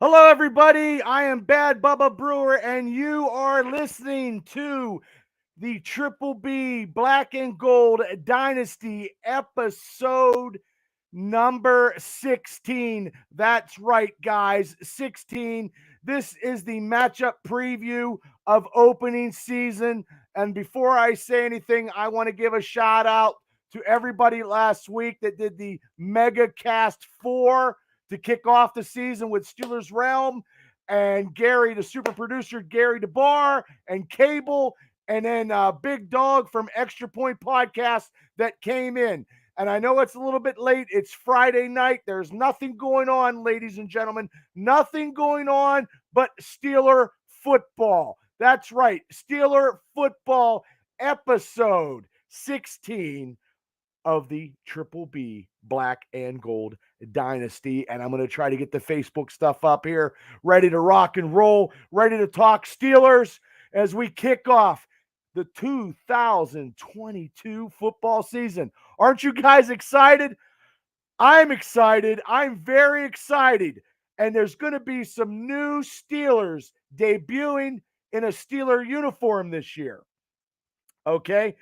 Hello, everybody. I am Bad Bubba Brewer, and you are listening to the Triple B Black and Gold Dynasty episode number 16. That's right, guys, 16. This is the matchup preview of opening season. And before I say anything, I want to give a shout out to everybody last week that did the Mega Cast 4 to kick off the season with Steelers Realm and Gary, the super producer, Gary DeBar, and Cable, and then Big Dog from Extra Point Podcast that came in. And I know it's a little bit late. It's Friday night. There's nothing going on, ladies and gentlemen. Nothing going on but Steeler football. That's right. Steeler football episode 16 of the Triple B Black and Gold Dynasty. And I'm going to try to get the Facebook stuff up here, ready to rock and roll, ready to talk Steelers as we kick off the 2022 football season. Aren't you guys excited? I'm excited. I'm very excited. And there's going to be some new Steelers debuting in a Steeler uniform this year. Okay.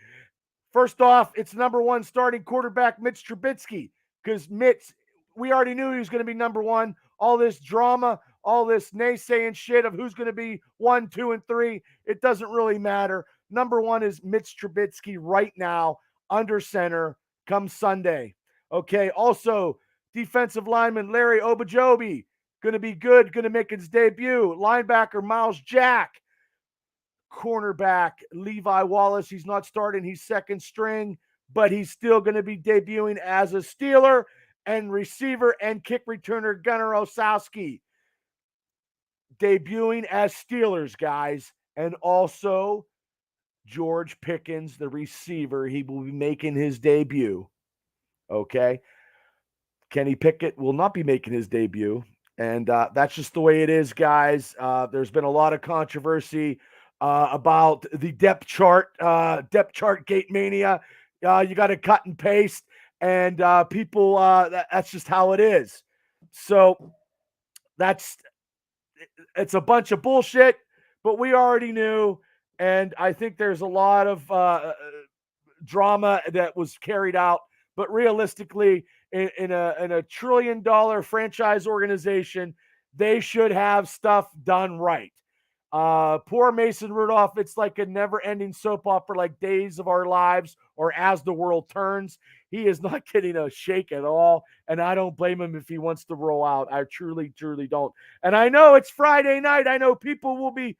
First off, it's number one starting quarterback, Mitch Trubisky, because Mitch, we already knew he was going to be number one. All this drama, all this naysaying shit of who's going to be 1, 2, and 3, it doesn't really matter. Number one is Mitch Trubisky right now, under center, come Sunday. Okay, also, defensive lineman Larry Obajobi, going to be good, going to make his debut. Linebacker Miles Jack, cornerback Levi Wallace. He's not starting. He's second string, but he's still going to be debuting as a Steeler. And receiver and kick returner Gunnar Osowski debuting as Steelers, guys. And also George Pickens, the receiver. He will be making his debut. Okay. Kenny Pickett will not be making his debut. And that's just the way it is, guys. There's been a lot of controversy about the depth chart gate mania. You got to cut and paste, and people, that's just how it is. So it's a bunch of bullshit, but we already knew. And I think there's a lot of drama that was carried out, but realistically, in a $1 trillion franchise organization, they should have stuff done right. Poor Mason Rudolph, it's like a never-ending soap opera like Days of Our Lives or As the World Turns. He is not getting a shake at all, and I don't blame him if he wants to roll out. I truly, truly don't. And I know it's Friday night. I know people will be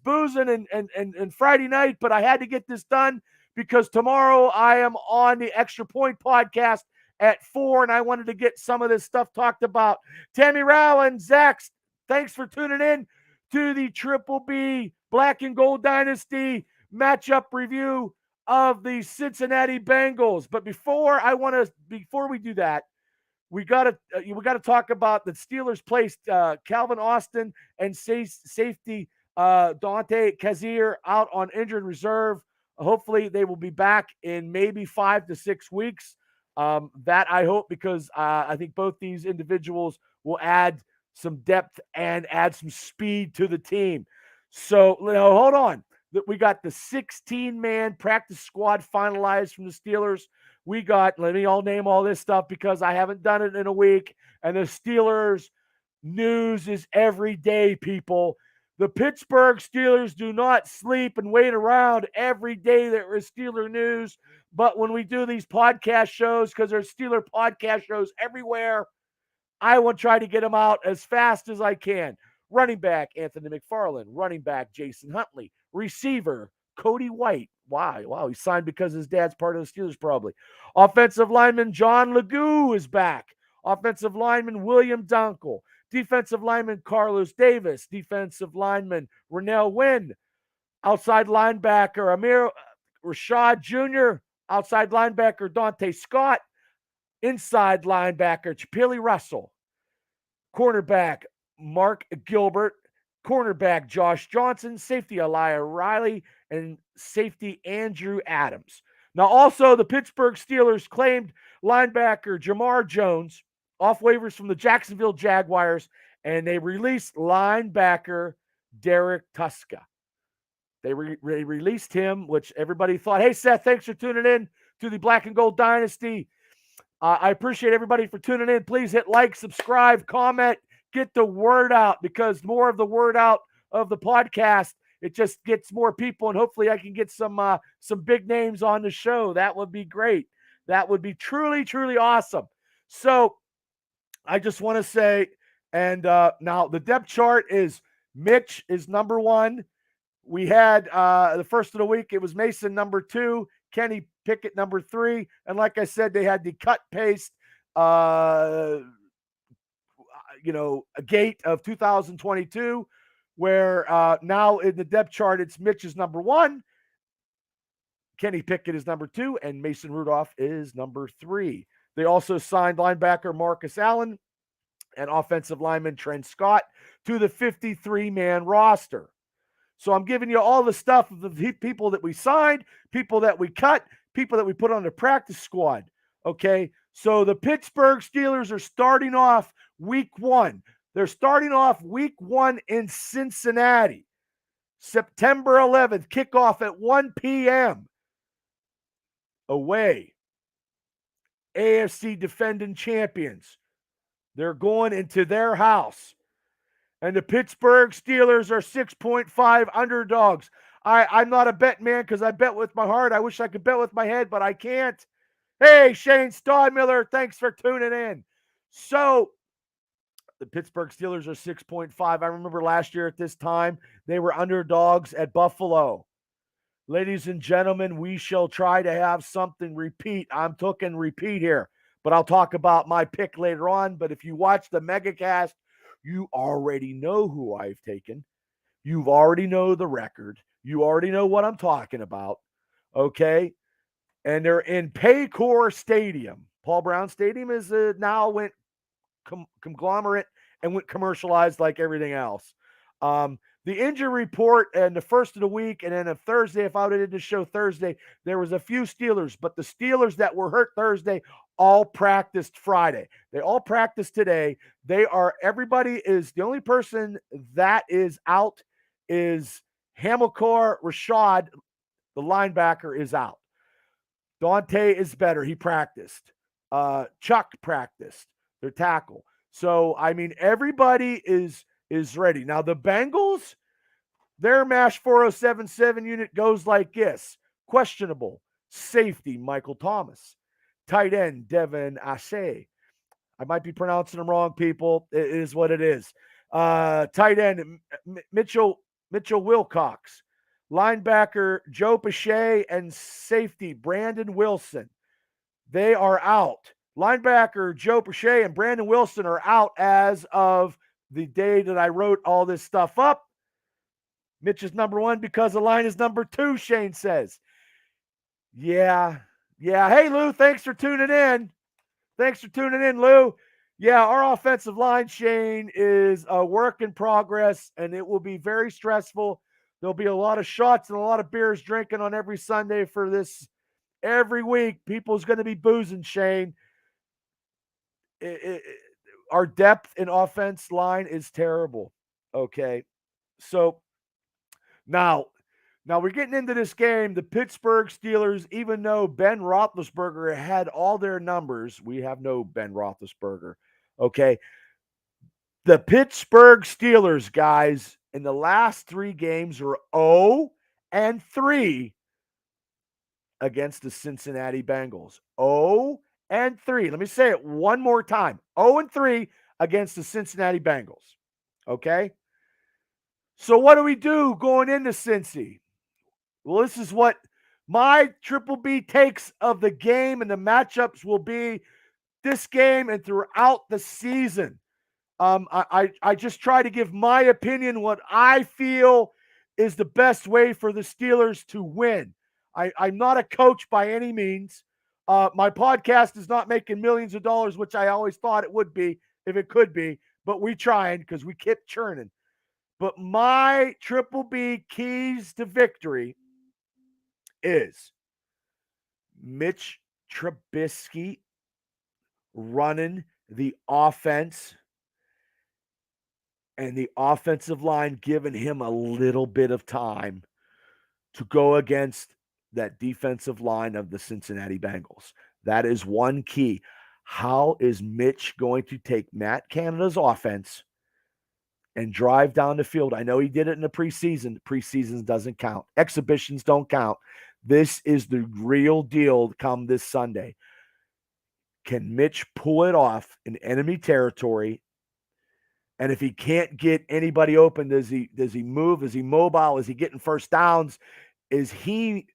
boozing and Friday night, but I had to get this done because tomorrow I am on the Extra Point podcast at 4, and I wanted to get some of this stuff talked about. Tammy Rowland, Zach, thanks for tuning in to the Triple B Black and Gold Dynasty matchup review of the Cincinnati Bengals. But before we do that, we gotta talk about the Steelers placed Calvin Austin and safety Dante Kazir out on injured reserve. Hopefully they will be back in maybe 5 to 6 weeks. That I hope, because I think both these individuals will add some depth and add some speed to the team. So, hold on. We got the 16-man practice squad finalized from the Steelers. Let me all name all this stuff because I haven't done it in a week. And the Steelers news is every day, people. The Pittsburgh Steelers do not sleep and wait around every day. There is Steeler news. But when we do these podcast shows, because there's Steeler podcast shows everywhere, I will try to get them out as fast as I can. Running back, Anthony McFarland. Running back, Jason Huntley. Receiver, Cody White. Wow, he signed because his dad's part of the Steelers, probably. Offensive lineman, John Legoo is back. Offensive lineman, William Dunkel. Defensive lineman, Carlos Davis. Defensive lineman, Rennell Wynn. Outside linebacker, Amir Rashad Jr. Outside linebacker, Dante Scott. Inside linebacker, Chapili Russell. Cornerback, Mark Gilbert. Cornerback, Josh Johnson. Safety, Elijah Riley. And safety, Andrew Adams. Now, also, the Pittsburgh Steelers claimed linebacker Jamar Jones off waivers from the Jacksonville Jaguars and they released linebacker Derek Tuska. They released him, which everybody thought, hey, Seth, thanks for tuning in to the Black and Gold Dynasty. I appreciate everybody for tuning in. Please hit like, subscribe, comment, get the word out, because more of the word out of the podcast, it just gets more people, and hopefully I can get some big names on the show. That would be great. That would be truly, truly awesome. So I just want to say, and now the depth chart is Mitch is number 1. We had the first of the week, it was Mason number 2, Kenny Pickett number 3, and like I said, they had the cut paste, a gate of 2022, where now in the depth chart, it's Mitch is number 1, Kenny Pickett is number 2, and Mason Rudolph is number 3. They also signed linebacker Marcus Allen and offensive lineman Trent Scott to the 53-man roster. So I'm giving you all the stuff of the people that we signed, people that we cut, people that we put on the practice squad. Okay, so the Pittsburgh Steelers are starting off week 1. They're starting off week 1 in Cincinnati. September 11th, kickoff at 1 p.m. Away. AFC defending champions. They're going into their house. And the Pittsburgh Steelers are 6.5 underdogs. I'm not a bet man because I bet with my heart. I wish I could bet with my head, but I can't. Hey, Shane Steinmiller, thanks for tuning in. So the Pittsburgh Steelers are 6.5. I remember last year at this time, they were underdogs at Buffalo. Ladies and gentlemen, we shall try to have something repeat. I'm talking repeat here, but I'll talk about my pick later on. But if you watch the MegaCast, you already know who I've taken. You already know the record. You already know what I'm talking about. Okay? And they're in Paycor Stadium. Paul Brown Stadium is now went conglomerate and went commercialized like everything else. The injury report and the first of the week, and then a Thursday, if I would have did the show Thursday, there was a few Steelers, but the Steelers that were hurt Thursday all practiced Friday. They all practiced today. Everybody is, the only person that is out is Hamilcar Rashad, the linebacker, is out. Dante is better. He practiced. Chuck practiced, their tackle. So, I mean, everybody is ready. Now, the Bengals, their MASH 4077 unit goes like this. Questionable. Safety, Michael Thomas. Tight end, Devin Ashe. I might be pronouncing them wrong, people. It is what it is. Tight end, Mitchell Wilcox. Linebacker, Joe Pache, and safety, Brandon Wilson. They are out. Linebacker, Joe Pache, and Brandon Wilson are out as of the day that I wrote all this stuff up. Mitch is number 1 because the line is number 2, Shane says. Yeah. Hey, Lou, thanks for tuning in. Lou. Yeah, our offensive line, Shane, is a work in progress, and it will be very stressful. There'll be a lot of shots and a lot of beers drinking on every Sunday for this. Every week, people's going to be boozing, Shane. Our depth in offense line is terrible. Okay. So now we're getting into this game. The Pittsburgh Steelers, even though Ben Roethlisberger had all their numbers, we have no Ben Roethlisberger. Okay. The Pittsburgh Steelers, guys, in the last 3 games are 0-3 against the Cincinnati Bengals. 0-3. Let me say it one more time. 0-3 against the Cincinnati Bengals. Okay? So what do we do going into Cincy? Well, this is what my Triple B takes of the game and the matchups will be this game and throughout the season. I just try to give my opinion, what I feel is the best way for the Steelers to win. I'm not a coach by any means. My podcast is not making millions of dollars, which I always thought it would be if it could be, but we trying because we keep churning. But my Triple B keys to victory is Mitch Trubisky running the offense and the offensive line giving him a little bit of time to go against that defensive line of the Cincinnati Bengals. That is one key. How is Mitch going to take Matt Canada's offense and drive down the field? I know he did it in the preseason. Preseason doesn't count. Exhibitions don't count. This is the real deal come this Sunday. Can Mitch pull it off in enemy territory? And if he can't get anybody open, does he move? Is he mobile? Is he getting first downs? Is he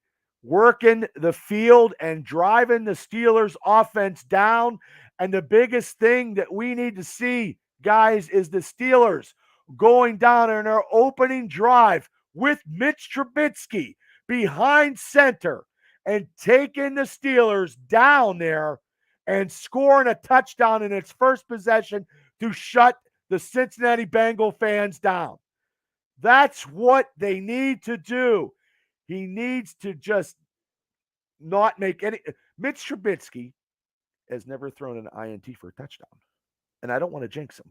working the field and driving the Steelers offense down? And the biggest thing that we need to see, guys, is the Steelers going down in their opening drive with Mitch Trubisky behind center and taking the Steelers down there and scoring a touchdown in its first possession to shut the Cincinnati Bengal fans down. That's what they need to do. He needs to just not make any. Mitch Trubisky has never thrown an INT for a touchdown. And I don't want to jinx him.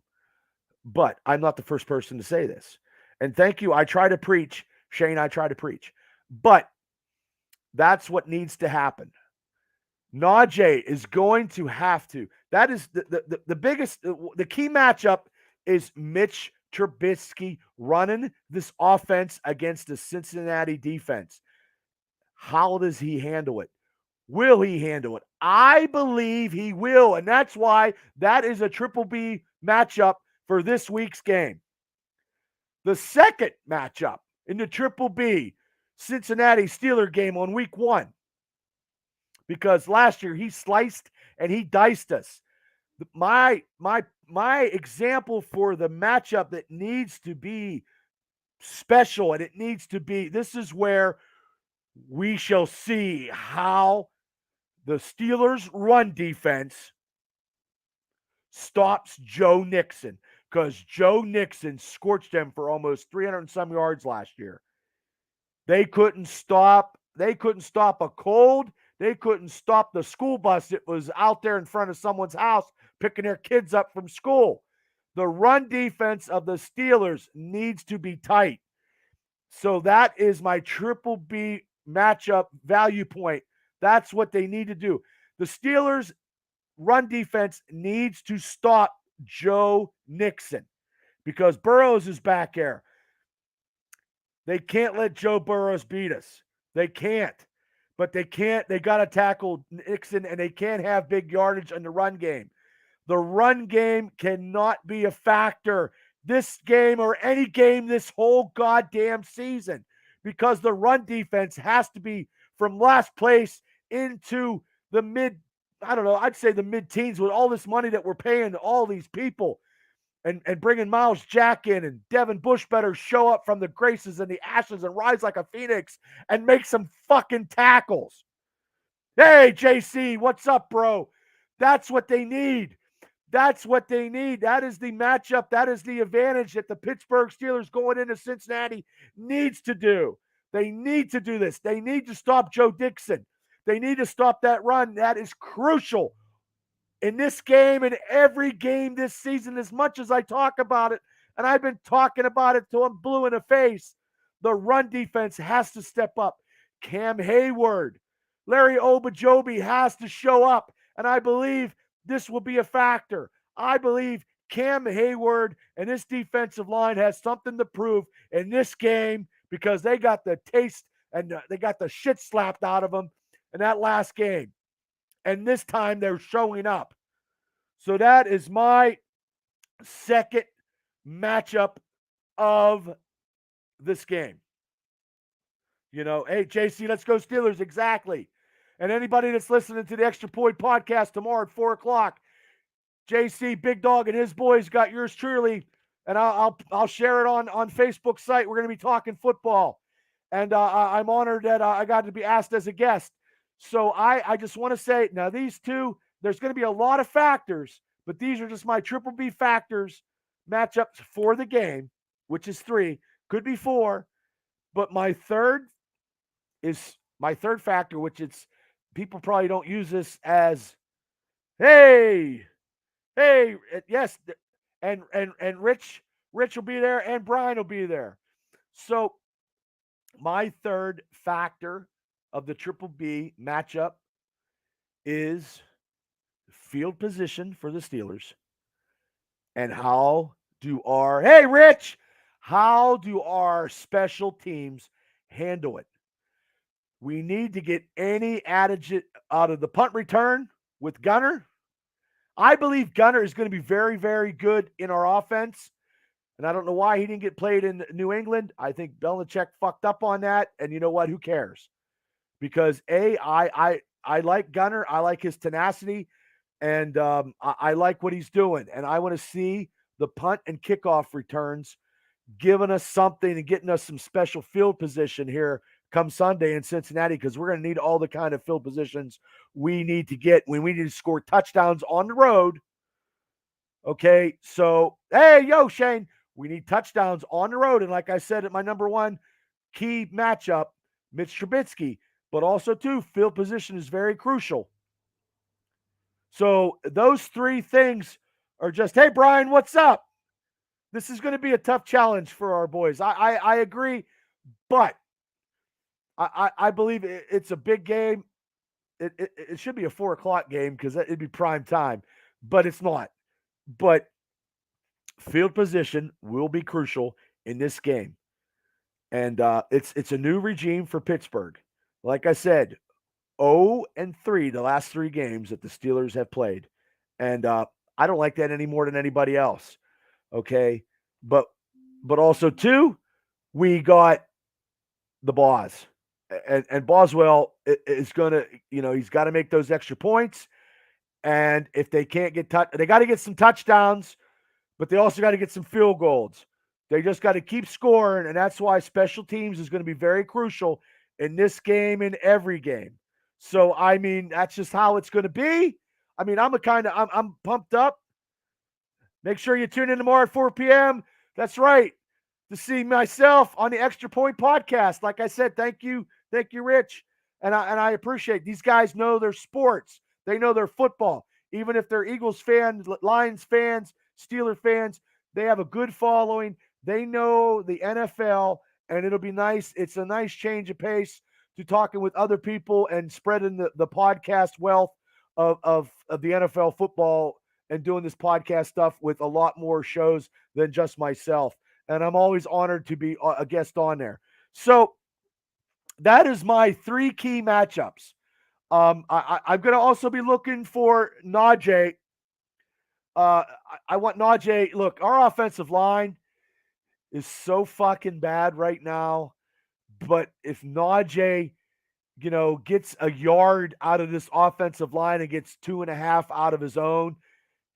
But I'm not the first person to say this. And thank you. I try to preach. Shane, I try to preach. But that's what needs to happen. Najee is going to have to. That is the biggest, the key matchup is Mitch Trubisky running this offense against the Cincinnati defense. How does he handle it? Will he handle it? I believe he will, and that's why that is a triple B matchup for this week's game. The second matchup in the triple B Cincinnati Steeler game on week 1. Because last year he sliced and he diced us. My example for the matchup that needs to be special, and it needs to be, this is where we shall see how the Steelers' run defense stops Joe Mixon, because Joe Mixon scorched them for almost 300 and some yards last year. They couldn't stop a cold. They couldn't stop the school bus that was out there in front of someone's house picking their kids up from school. The run defense of the Steelers needs to be tight. So that is my triple B matchup value point. That's what they need to do. The Steelers' run defense needs to stop Joe Mixon because Burrows is back there. They can't let Joe Burrows beat us. They can't. But they got to tackle Mixon, and they can't have big yardage in the run game. The run game cannot be a factor this game or any game this whole goddamn season, because the run defense has to be from last place into the I'd say the mid-teens with all this money that we're paying to all these people. And bringing Miles Jack in, and Devin Bush better show up from the graces and the ashes and rise like a phoenix and make some fucking tackles. Hey, JC, what's up, bro? That's what they need. That's what they need. That is the matchup. That is the advantage that the Pittsburgh Steelers going into Cincinnati needs to do. They need to do this. They need to stop Joe Mixon. They need to stop that run. That is crucial in this game and every game this season. As much as I talk about it, and I've been talking about it till I'm blue in the face, the run defense has to step up. Cam Hayward, Larry Obajobi has to show up, and I believe this will be a factor. I believe Cam Hayward and this defensive line has something to prove in this game, because they got the taste and they got the shit slapped out of them in that last game. And this time they're showing up. So that is my second matchup of this game. You know, hey, JC, let's go Steelers. Exactly. And anybody that's listening to the Extra Point podcast tomorrow at 4 o'clock, JC, Big Dog, and his boys got yours truly. And I'll share it on Facebook site. We're going to be talking football. And I'm honored that I got to be asked as a guest. So I just want to say, now these two, there's going to be a lot of factors, but these are just my triple B factors matchups for the game, which is 3, could be 4. But my third factor, which it's people probably don't use this as, hey, yes, and Rich Rich will be there, and Brian will be there. So my third factor of the Triple B matchup is field position for the Steelers. And hey, Rich, how do our special teams handle it? We need to get any adage out of the punt return with Gunner. I believe Gunner is going to be very, very good in our offense. And I don't know why he didn't get played in New England. I think Belichick fucked up on that. And you know what? Who cares? Because I like Gunner. I like his tenacity. And I like what he's doing. And I want to see the punt and kickoff returns giving us something and getting us some special field position here come Sunday in Cincinnati, because we're going to need all the kind of field positions we need to get when we need to score touchdowns on the road. Okay, so, hey, yo, Shane, we need touchdowns on the road. And like I said, at my number one key matchup, Mitch Trubisky, but also, too, field position is very crucial. So those three things are just, hey, Brian, what's up? This is going to be a tough challenge for our boys. I agree, but I believe it's a big game. It should be a 4:00 game because it'd be prime time, but it's not. But field position will be crucial in this game. And it's a new regime for Pittsburgh. Like I said, 0-3 the last 3 games that the Steelers have played. And I don't like that any more than anybody else. Okay. But also, too, we got the Boz. And Boswell is going to, he's got to make those extra points. And if they can't get they got to get some touchdowns, but they also got to get some field goals. They just got to keep scoring. And that's why special teams is going to be very crucial in this game and every game. So, I mean, that's just how it's going to be. I mean, I'm pumped up. Make sure you tune in tomorrow at 4 p.m. That's right. To see myself on the Extra Point podcast. Like I said, thank you, Rich. And I appreciate these guys know their sports. They know their football. Even if they're Eagles fans, Lions fans, Steeler fans, they have a good following. They know the NFL, and it'll be nice. It's a nice change of pace to talking with other people and spreading the podcast wealth of the NFL football and doing this podcast stuff with a lot more shows than just myself. And I'm always honored to be a guest on there. So that is my 3 key matchups. I'm going to also be looking for Najee. I want Najee. Look, our offensive line is so fucking bad right now. But if Najee, gets a yard out of this offensive line and gets 2.5 out of his own,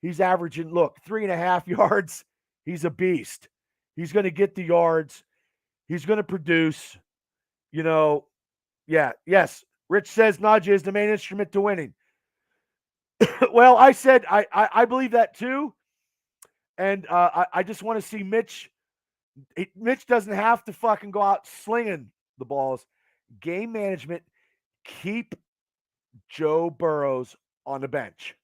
he's averaging, 3.5 yards. He's a beast. He's going to get the yards. He's going to produce. Yes. Rich says Najee is the main instrument to winning. Well, I said I believe that too. And I just want to see Mitch. Mitch doesn't have to fucking go out slinging the balls. Game management, keep Joe Burrows on the bench.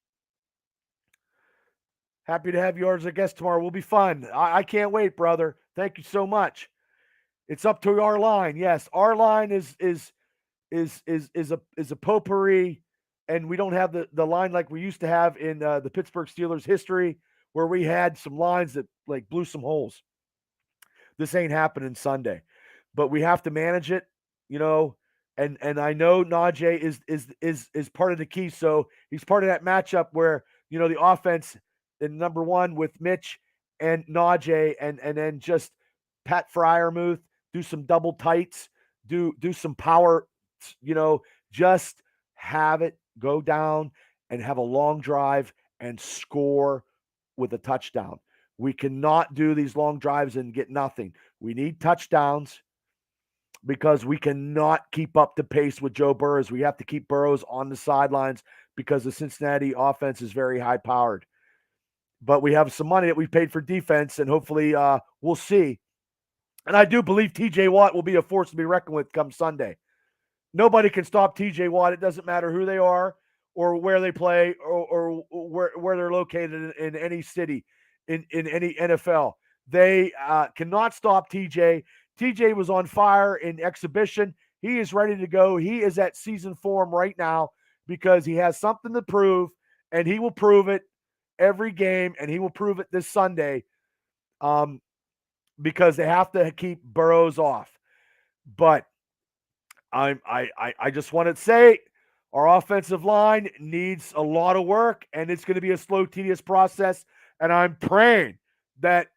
Happy to have you as a guest tomorrow. Will be fun. I can't wait, brother. Thank you so much. It's up to our line. Yes, our line is a potpourri, and we don't have the line like we used to have in the Pittsburgh Steelers history, where we had some lines that blew some holes. This ain't happening Sunday, but we have to manage it, And I know Najee is part of the key. So he's part of that matchup where the offense in number one with Mitch and Najee, and then just Pat Freiermuth, do some double tights, do some power, just have it go down and have a long drive and score with a touchdown. We cannot do these long drives and get nothing. We need touchdowns because we cannot keep up the pace with Joe Burrows. We have to keep Burrows on the sidelines because the Cincinnati offense is very high powered. But we have some money that we paid for defense, and hopefully we'll see. And I do believe TJ Watt will be a force to be reckoned with come Sunday. Nobody can stop TJ Watt. It doesn't matter who they are or where they play or where they're located in any city, in any NFL. They cannot stop TJ. TJ was on fire in exhibition. He is ready to go. He is at season form right now because he has something to prove, and he will prove it every game, and he will prove it this Sunday because they have to keep Burrows off. But I just want to say our offensive line needs a lot of work, and it's going to be a slow, tedious process. And I'm praying that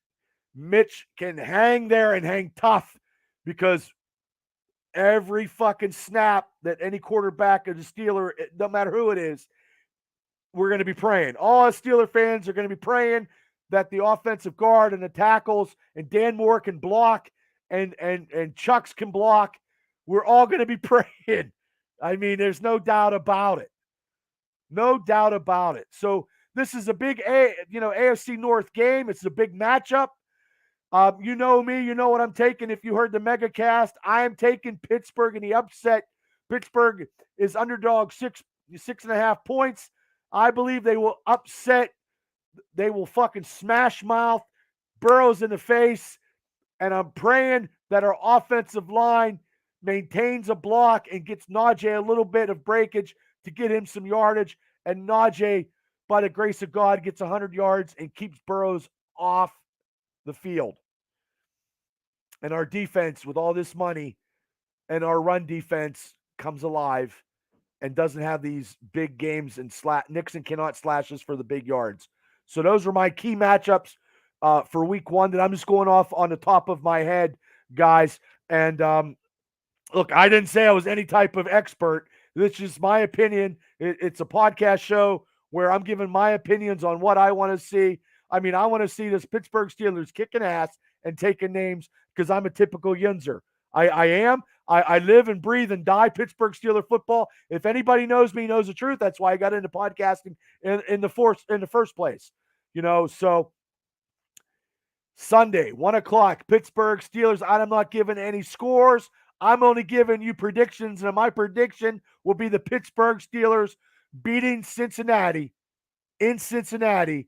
Mitch can hang there and hang tough because every fucking snap that any quarterback of the Steeler, no matter who it is, we're going to be praying. All us Steeler fans are going to be praying that the offensive guard and the tackles and Dan Moore can block and Chucks can block. We're all going to be praying. I mean, there's no doubt about it. No doubt about it. So this is a big AFC North game. It's a big matchup. You know me, you know what I'm taking. If you heard the mega cast, I am taking Pittsburgh in the upset. Pittsburgh is underdog 6.5 points. I believe they will upset. They will fucking smash mouth Burrows in the face. And I'm praying that our offensive line maintains a block and gets Najee a little bit of breakage to get him some yardage. And Najee, by the grace of God, gets 100 yards and keeps Burrows off the field. And our defense, with all this money, and our run defense comes alive and doesn't have these big games and Nixon cannot slash us for the big yards. So those are my key matchups for week 1 that I'm just going off on the top of my head, guys. And look, I didn't say I was any type of expert. This is my opinion. It's a podcast show where I'm giving my opinions on what I want to see. I mean, I want to see this Pittsburgh Steelers kicking ass and taking names because I'm a typical Yunzer. I am. I live and breathe and die Pittsburgh Steeler football. If anybody knows me, knows the truth. That's why I got into podcasting in the first place. So Sunday, 1:00, Pittsburgh Steelers. I'm not giving any scores. I'm only giving you predictions, and my prediction will be the Pittsburgh Steelers beating Cincinnati in Cincinnati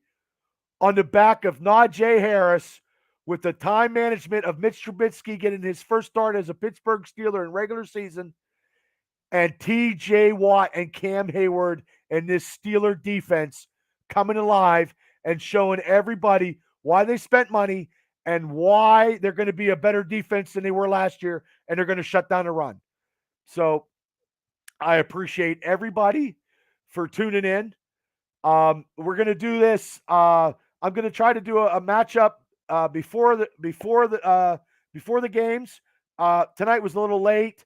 on the back of Najee Harris with the time management of Mitch Trubisky getting his first start as a Pittsburgh Steeler in regular season, and TJ Watt and Cam Hayward and this Steeler defense coming alive and showing everybody why they spent money and why they're going to be a better defense than they were last year, and they're going to shut down the run. So I appreciate everybody for tuning in. We're going to do this. I'm going to try to do a matchup before the games. Tonight was a little late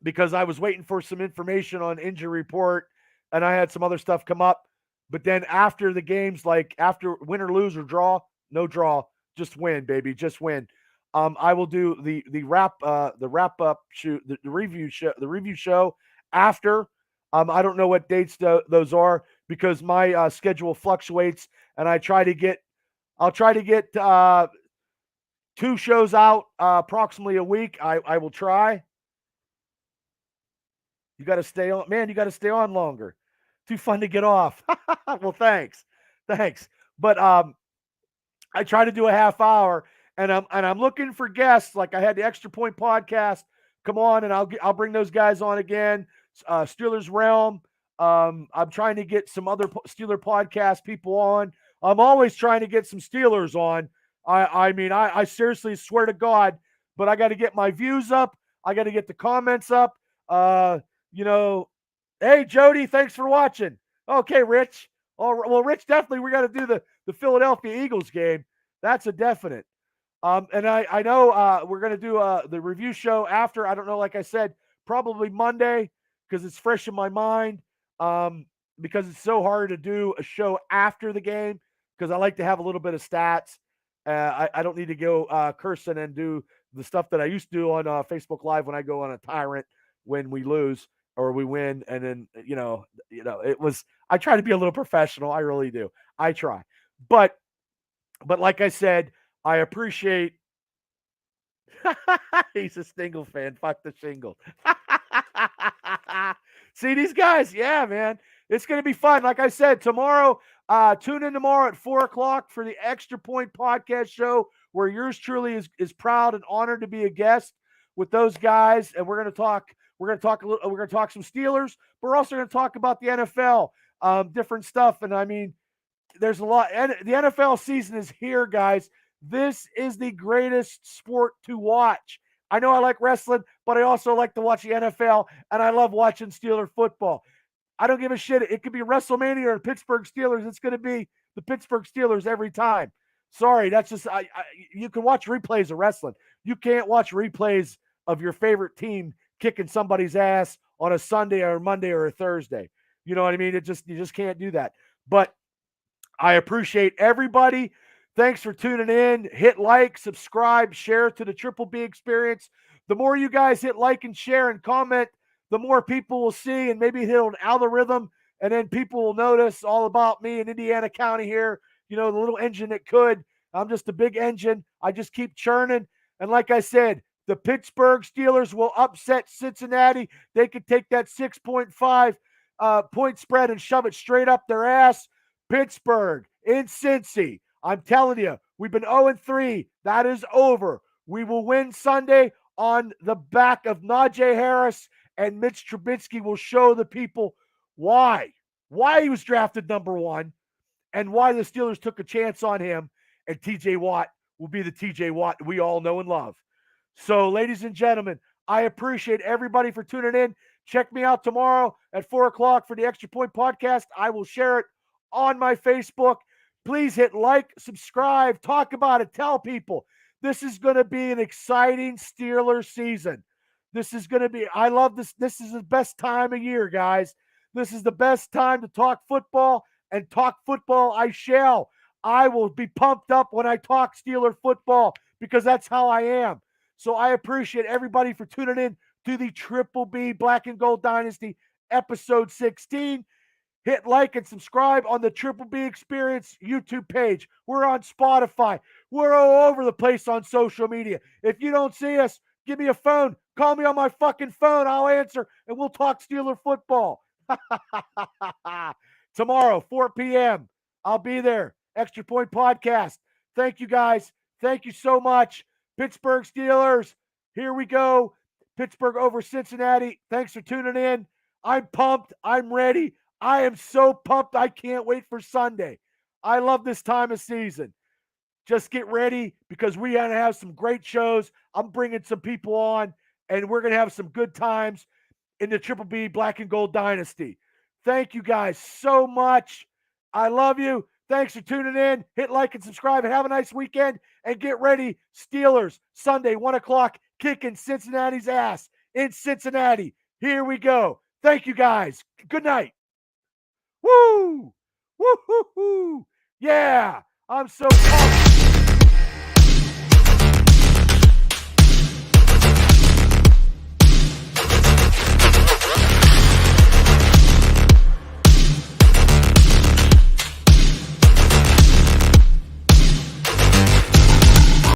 because I was waiting for some information on injury report, and I had some other stuff come up. But then after the games, like after win or lose or draw, no draw, just win, baby, just win. I will do the wrap up shoot, the review show after. I don't know what dates those are because my schedule fluctuates, and I'll try to get 2 shows out approximately a week. I will try. You got to stay on, man. You got to stay on longer. Too fun to get off. Well, thanks. But I try to do a half hour, and I'm looking for guests. Like I had the Extra Point podcast. Come on, and I'll bring those guys on again. Steelers Realm. I'm trying to get some other Steeler podcast people on. I'm always trying to get some Steelers on. I mean, I seriously swear to God, but I got to get my views up. I got to get the comments up. Hey, Jody, thanks for watching. Okay, Rich. Oh, well, Rich, definitely we got to do the Philadelphia Eagles game. That's a definite. And I know we're going to do the review show after. I don't know, like I said, probably Monday because it's fresh in my mind because it's so hard to do a show after the game because I like to have a little bit of stats. I don't need to go cursing and do the stuff that I used to do on Facebook Live when I go on a tyrant when we lose or we win. And then, I try to be a little professional. I really do. I try. But like I said, I appreciate he's a Stingle fan. Fuck the shingle. See these guys? Yeah, man. It's going to be fun. Like I said, tomorrow, tune in tomorrow at 4 o'clock for the Extra Point Podcast show, where yours truly is proud and honored to be a guest with those guys. And we're going to talk. We're going to talk a little. We're going to talk some Steelers, but we're also going to talk about the NFL, different stuff. And I mean, there's a lot. And the NFL season is here, guys. This is the greatest sport to watch. I know I like wrestling, but I also like to watch the NFL, and I love watching Steeler football. I don't give a shit. It could be WrestleMania or Pittsburgh Steelers. It's going to be the Pittsburgh Steelers every time. Sorry, that's just you can watch replays of wrestling. You can't watch replays of your favorite team kicking somebody's ass on a Sunday or a Monday or a Thursday. You know what I mean? You just can't do that. But I appreciate everybody. Thanks for tuning in. Hit like, subscribe, share to the Triple B Experience. The more you guys hit like and share and comment, the more people will see, and maybe hit an algorithm, and then people will notice all about me in Indiana County here. You know, the little engine that could. I'm just a big engine. I just keep churning. And like I said, the Pittsburgh Steelers will upset Cincinnati. They could take that 6.5 point spread and shove it straight up their ass. Pittsburgh in Cincy. I'm telling you, we've been 0-3. That is over. We will win Sunday on the back of Najee Harris, and Mitch Trubisky will show the people why he was drafted number 1 and why the Steelers took a chance on him, and TJ Watt will be the TJ Watt we all know and love. So, ladies and gentlemen, I appreciate everybody for tuning in. Check me out tomorrow at 4 o'clock for the Extra Point Podcast. I will share it on my Facebook. Please hit like, subscribe, talk about it, tell people. This is going to be an exciting Steelers season. This is going to be, I love this. This is the best time of year, guys. This is the best time to talk football, and talk football I shall. I will be pumped up when I talk Steeler football, because that's how I am. So I appreciate everybody for tuning in to the Triple B Black and Gold Dynasty episode 16. Hit like and subscribe on the Triple B Experience YouTube page. We're on Spotify. We're all over the place on social media. If you don't see us, give me a phone. Call me on my fucking phone. I'll answer, and we'll talk Steeler football. Tomorrow, 4 p.m. I'll be there. Extra Point Podcast. Thank you, guys. Thank you so much. Pittsburgh Steelers. Here we go. Pittsburgh over Cincinnati. Thanks for tuning in. I'm pumped. I'm ready. I am so pumped. I can't wait for Sunday. I love this time of season. Just get ready, because we're going to have some great shows. I'm bringing some people on, and we're going to have some good times in the Triple B Black and Gold Dynasty. Thank you guys so much. I love you. Thanks for tuning in. Hit like and subscribe, and have a nice weekend. And get ready. Steelers, Sunday, 1 o'clock, kicking Cincinnati's ass in Cincinnati. Here we go. Thank you, guys. Good night. Woo! Woo-hoo-hoo! Yeah! I'm so pumped.